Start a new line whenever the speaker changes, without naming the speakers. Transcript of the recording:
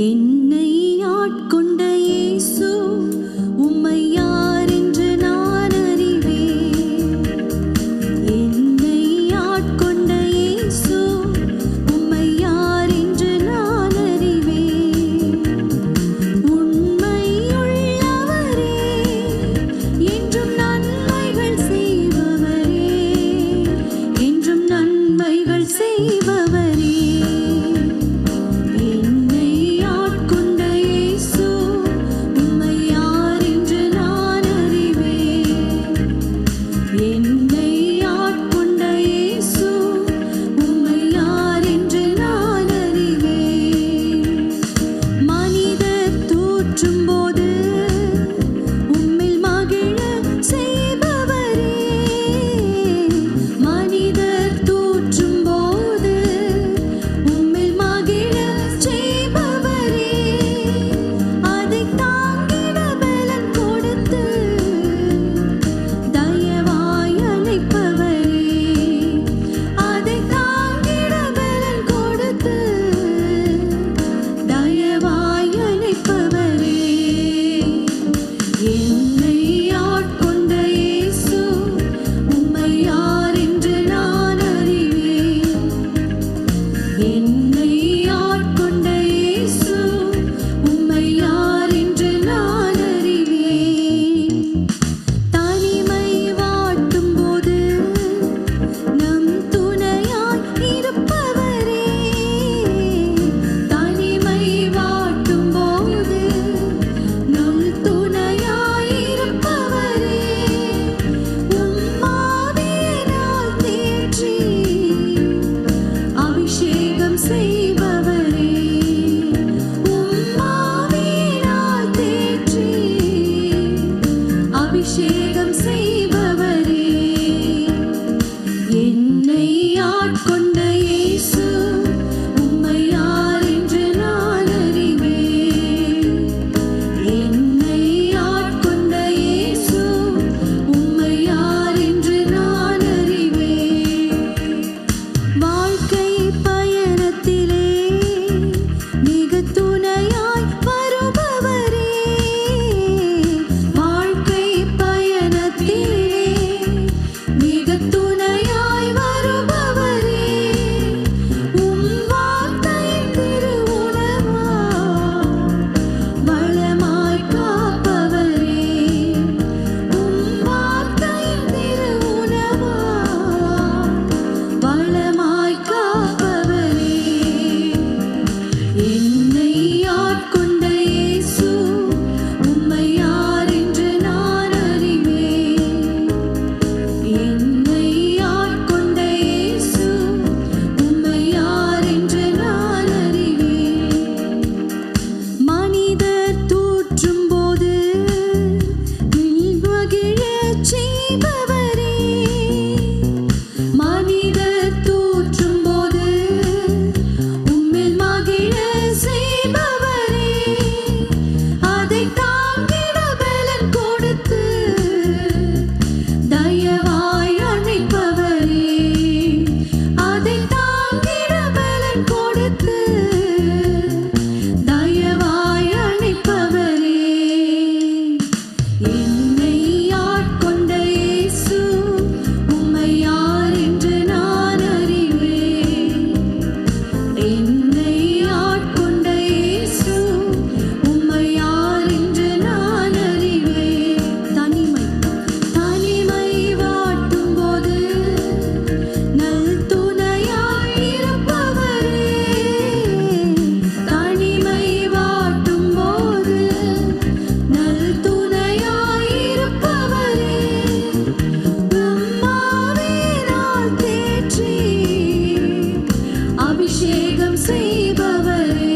என்னை ஆட்கொண்ட இயேசு உம்மை யார் என்று நான் அறிவேன். என்னை ஆட்கொண்ட இயேசு உம்மை யார் என்று நான் அறிவேன். உண்மையுள்ளவரே, என்றும் நன்மைகள் செய்பவரே, என்றும் நன்மைகள் செய்பவரே. அபிஷேகம் செய்பவரே, என்னை ஆட்கொண்ட இயேசு உம்மை யார் என்று நான் அறிவேன். என்னை ஆட்கொண்ட இயேசு உம்மை யார் என்று நான் அறிவேன். வாழ்க்கை பயணத்திலே மிக துணையாய் வருபவரே, மிக துணையாய் வருபவரே, உம் வார்த்தையின் திருவுணவா வளமாய் காப்பவரே, உம் வார்த்தையின் திருவுணவா வளமாய் காப்பவரே. என்னை ஆட்கொண்ட இயேசு உம்மை யார் என்று நான் அறிவேன். என்னை ஆட்கொண்ட இயேசு உம்மை யார் என்று நான் அறிவேன். மனிதர் தூற்றும் போது மகிழச் செய்பவரே, மனிதர் தூற்றும் போது உம்மில் மகிழச் செய்பவரே, அதை தாங்கிட பலன் கொடுத்து தயவாய் அணைப்பவரே, அதை தாங்கிட பலன் கொடுத்து தயவாய் அணைப்பவரே. என்னை ஆட்கொண்ட இயேசு உம்மை யார் என்று நான் அறிவேன். என்னை ஆட்கொண்ட இயேசு உம்மை யார் என்று நான் அறிவேன். தனிமை வாட்டும் போது நல் துணையாய் இருப்பவரே, தனிமை வாட்டும் போது நல் துணையாய் இருப்பவரே, உம்மாவினால் தேற்றி அபிஷேகம் செய்பவரே.